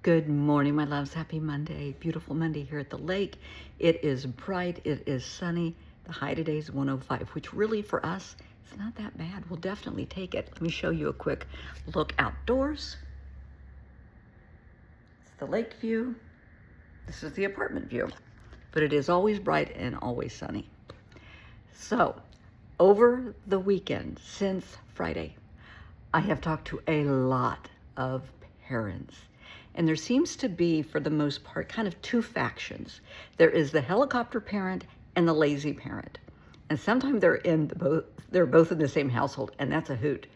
Good morning, my loves. Happy Monday. Beautiful Monday here at the lake. It is bright. It is sunny. The high today is 105, which really for us, it's not that bad. We'll definitely take it. Let me show you a quick look outdoors. It's the lake view. This is the apartment view. But it is always bright and always sunny. So, over the weekend, since Friday, I have talked to a lot of parents. And there seems to be, for the most part, kind of two factions. There is the helicopter parent and the lazy parent. And sometimes they're both in the same household, and that's a hoot.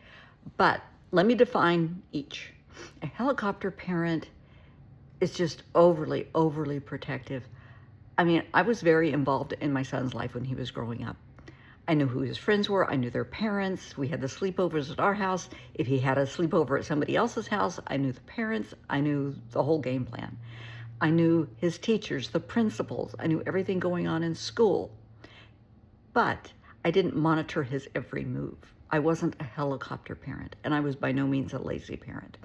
But let me define each. A helicopter parent is just overly protective. I mean, I was very involved in my son's life when he was growing up. I knew who his friends were. I knew their parents. We had the sleepovers at our house. If he had a sleepover at somebody else's house, I knew the parents. I knew the whole game plan. I knew his teachers, the principals. I knew everything going on in school. But I didn't monitor his every move. I wasn't a helicopter parent, and I was by no means a lazy parent.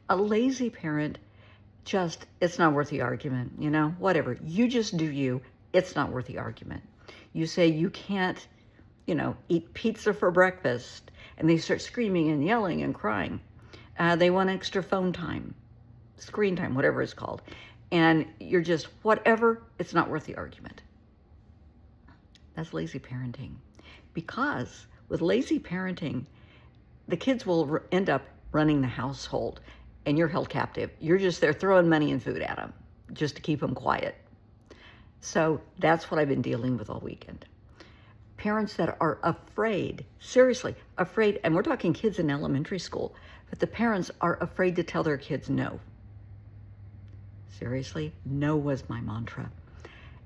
A lazy parent it's not worth the argument, whatever. You just do you. It's not worth the argument. You say you can't, eat pizza for breakfast, and they start screaming and yelling and crying. They want extra phone time, screen time, whatever it's called. And you're just, whatever, it's not worth the argument. That's lazy parenting. Because with lazy parenting, the kids will end up running the household, and you're held captive. You're just there throwing money and food at them just to keep them quiet. So that's what I've been dealing with all weekend. Parents that are afraid, seriously afraid, and we're talking kids in elementary school, but the parents are afraid to tell their kids no. Seriously, no was my mantra.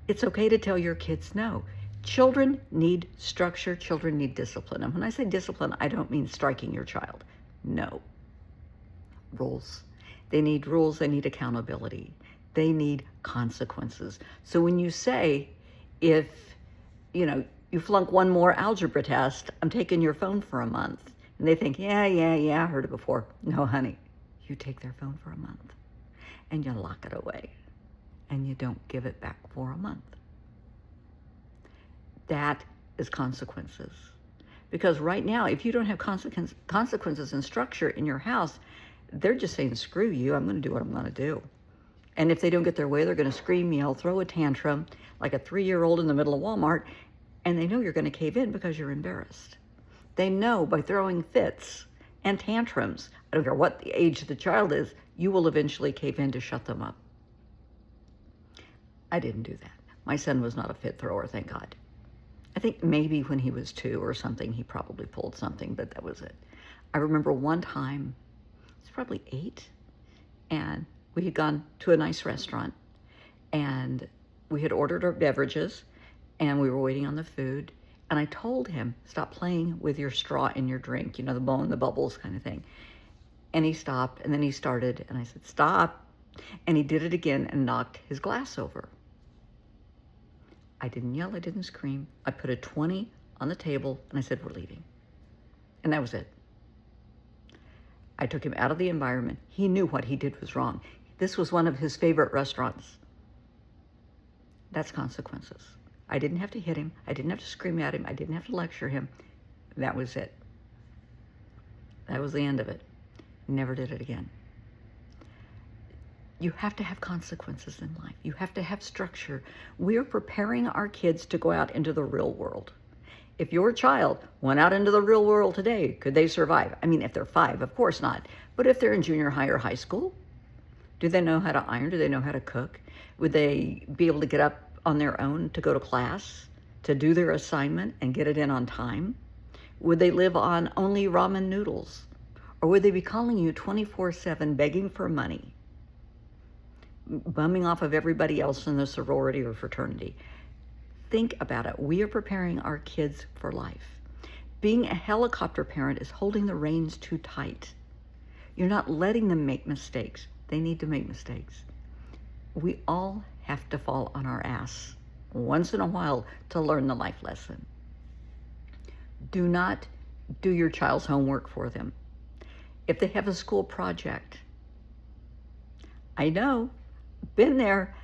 It's okay to tell your kids no. Children need structure, children need discipline. And when I say discipline, I don't mean striking your child. No. Rules. They need rules, they need accountability. They need consequences. So when you say, if, you flunk one more algebra test, I'm taking your phone for a month. And they think, yeah, I heard it before. No, honey, you take their phone for a month and you lock it away and you don't give it back for a month. That is consequences. Because right now, if you don't have consequences and structure in your house, they're just saying, screw you, I'm going to do what I'm going to do. And if they don't get their way, they're going to scream, yell, throw a tantrum like a 3-year-old in the middle of Walmart. And they know you're going to cave in because you're embarrassed. They know by throwing fits and tantrums, I don't care what the age of the child is, you will eventually cave in to shut them up. I didn't do that. My son was not a fit thrower, thank God. I think maybe when he was 2 or something, he probably pulled something, but that was it. I remember one time, it's probably 8, and we had gone to a nice restaurant, and we had ordered our beverages, and we were waiting on the food, and I told him, stop playing with your straw in your drink, the blowing the bubbles kind of thing. And he stopped, and then he started, and I said, stop. And he did it again and knocked his glass over. I didn't yell, I didn't scream. I put a 20 on the table, and I said, we're leaving. And that was it. I took him out of the environment. He knew what he did was wrong. This was one of his favorite restaurants. That's consequences. I didn't have to hit him. I didn't have to scream at him. I didn't have to lecture him. That was it. That was the end of it. Never did it again. You have to have consequences in life. You have to have structure. We are preparing our kids to go out into the real world. If your child went out into the real world today, could they survive? I mean, if they're 5, of course not. But if they're in junior high or high school, do they know how to iron? Do they know how to cook? Would they be able to get up on their own to go to class, to do their assignment and get it in on time? Would they live on only ramen noodles? Or would they be calling you 24/7 begging for money, bumming off of everybody else in the sorority or fraternity? Think about it. We are preparing our kids for life. Being a helicopter parent is holding the reins too tight. You're not letting them make mistakes. They need to make mistakes. We all have to fall on our ass once in a while to learn the life lesson. Do not do your child's homework for them. If they have a school project, I know, been there,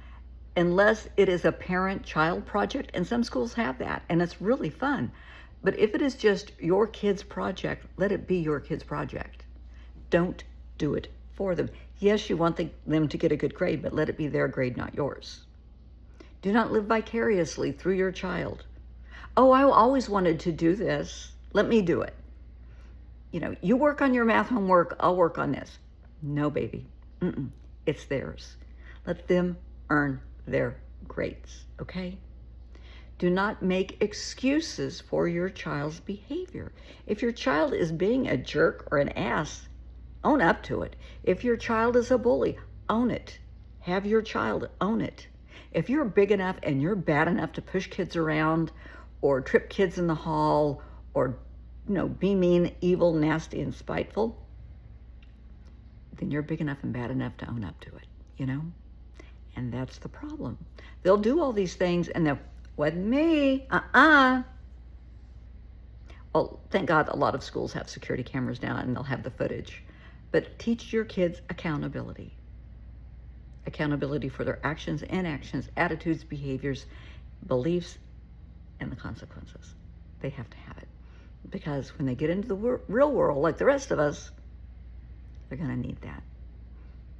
unless it is a parent-child project, and some schools have that, and it's really fun. But if it is just your kid's project, let it be your kid's project. Don't do it for them. Yes, you want them to get a good grade, but let it be their grade, not yours. Do not live vicariously through your child. Oh, I always wanted to do this. Let me do it. You work on your math homework, I'll work on this. No, baby. It's theirs. Let them earn their grades, okay? Do not make excuses for your child's behavior. If your child is being a jerk or an ass, own up to it. If your child is a bully, own it. Have your child own it. If you're big enough and you're bad enough to push kids around or trip kids in the hall or be mean, evil, nasty, and spiteful, then you're big enough and bad enough to own up to it, And that's the problem. They'll do all these things and they'll, wasn't me, Well, thank God a lot of schools have security cameras now and they'll have the footage. But teach your kids accountability. Accountability for their actions, inactions, attitudes, behaviors, beliefs, and the consequences. They have to have it. Because when they get into the real world, like the rest of us, they're going to need that.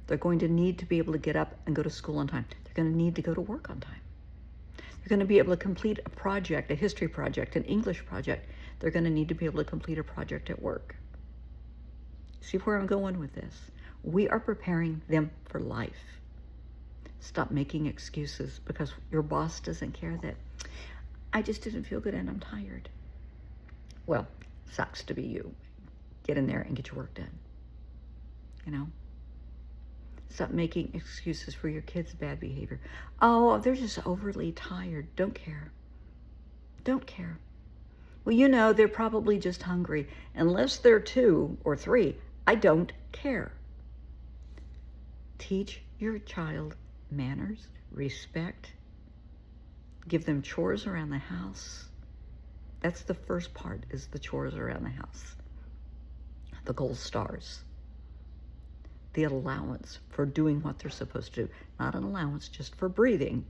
They're going to need to be able to get up and go to school on time. They're going to need to go to work on time. They're going to be able to complete a project, a history project, an English project. They're going to need to be able to complete a project at work. See where I'm going with this? We are preparing them for life. Stop making excuses because your boss doesn't care that I just didn't feel good and I'm tired. Well, sucks to be you. Get in there and get your work done. Stop making excuses for your kids' bad behavior. Oh, they're just overly tired. Don't care. Don't care. Well, they're probably just hungry. Unless they're 2 or 3, I don't care. Teach your child manners, respect. Give them chores around the house. That's the first part, is the chores around the house. The gold stars. The allowance for doing what they're supposed to do. Not an allowance just for breathing,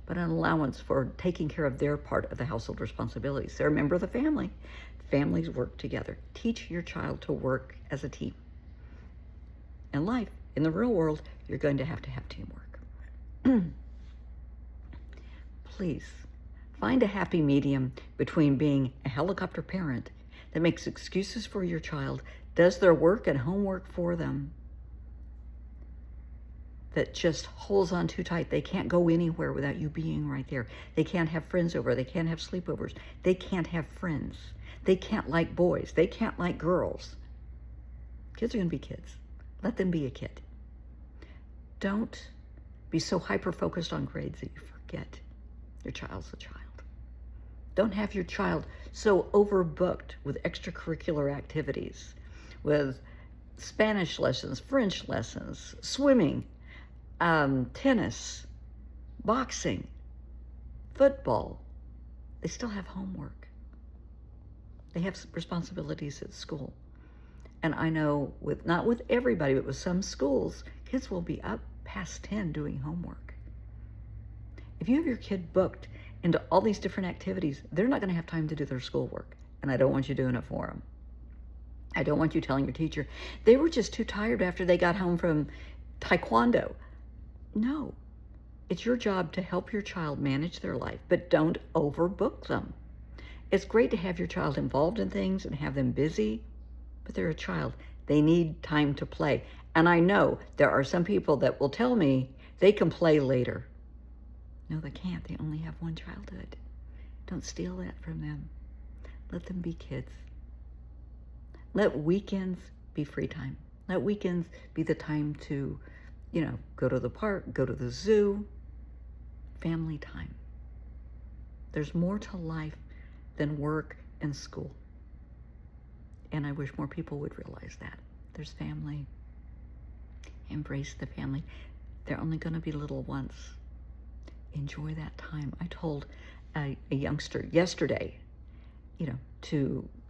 but an allowance for taking care of their part of the household responsibilities. They're a member of the family. Families work together. Teach your child to work as a team. In life, in the real world, you're going to have teamwork. Please, find a happy medium between being a helicopter parent that makes excuses for your child, does their work and homework for them, that just holds on too tight. They can't go anywhere without you being right there. They can't have friends over. They can't have sleepovers. They can't have friends. They can't like boys. They can't like girls. Kids are going to be kids. Let them be a kid. Don't be so hyper-focused on grades that you forget your child's a child. Don't have your child so overbooked with extracurricular activities, with Spanish lessons, French lessons, swimming, tennis, boxing, football. They still have homework. They have responsibilities at school. And I know not with everybody, but with some schools, kids will be up past 10 doing homework. If you have your kid booked into all these different activities, they're not going to have time to do their schoolwork. And I don't want you doing it for them. I don't want you telling your teacher, they were just too tired after they got home from taekwondo. No, it's your job to help your child manage their life, but don't overbook them. It's great to have your child involved in things and have them busy, but they're a child. They need time to play. And I know there are some people that will tell me they can play later. No, they can't. They only have one childhood. Don't steal that from them. Let them be kids. Let weekends be free time. Let weekends be the time to, go to the park, go to the zoo, family time. There's more to life than work and school. And I wish more people would realize that. There's family. Embrace the family. They're only going to be little once. Enjoy that time. I told a youngster yesterday,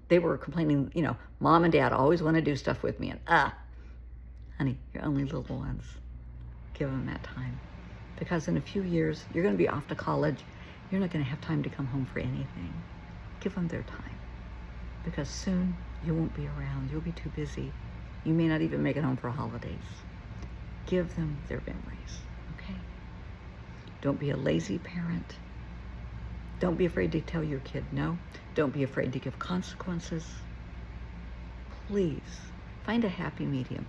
they were complaining, Mom and Dad always want to do stuff with me. And, honey, you're only little ones. Give them that time. Because in a few years, you're going to be off to college. You're not going to have time to come home for anything. Give them their time. Because soon you won't be around. You'll be too busy. You may not even make it home for holidays. Give them their memories, okay? Don't be a lazy parent. Don't be afraid to tell your kid no. Don't be afraid to give consequences. Please, find a happy medium.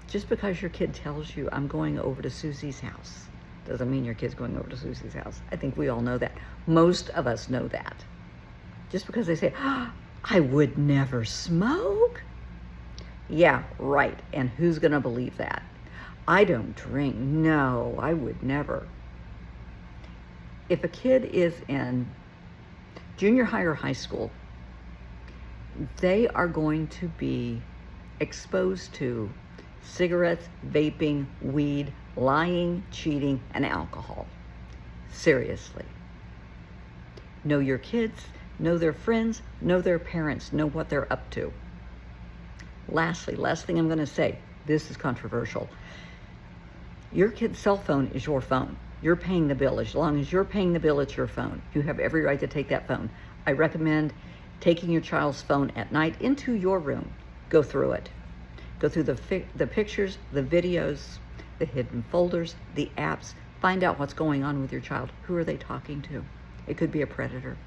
Just because your kid tells you, I'm going over to Susie's house, doesn't mean your kid's going over to Susie's house. I think we all know that. Most of us know that. Just because they say, I would never smoke. Yeah, right. And who's going to believe that? I don't drink. No, I would never. If a kid is in junior high or high school, they are going to be exposed to cigarettes, vaping, weed, lying, cheating, and alcohol. Seriously. Know your kids, know their friends, know their parents, know what they're up to. Lastly, last thing I'm going to say, this is controversial. Your kid's cell phone is your phone. You're paying the bill. As long as you're paying the bill, it's your phone. You have every right to take that phone. I recommend taking your child's phone at night into your room. Go through it. Go through the pictures, the videos, the hidden folders, the apps. Find out what's going on with your child. Who are they talking to? It could be a predator.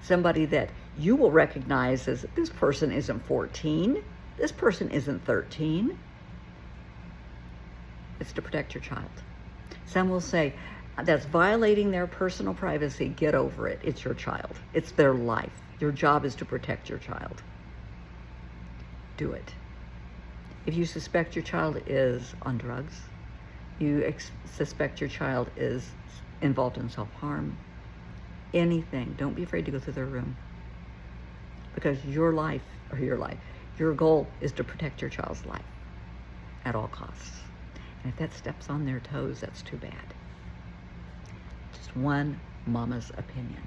Somebody that you will recognize as, this person isn't 14. This person isn't 13. It's to protect your child. Some will say, that's violating their personal privacy. Get over it. It's your child. It's their life. Your job is to protect your child. Do it. If you suspect your child is on drugs, you suspect your child is involved in self-harm, anything, don't be afraid to go through their room. Because your goal is to protect your child's life at all costs. And if that steps on their toes, that's too bad. Just one mama's opinion.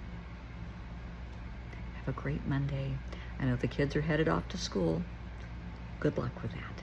Have a great Monday. I know the kids are headed off to school. Good luck with that.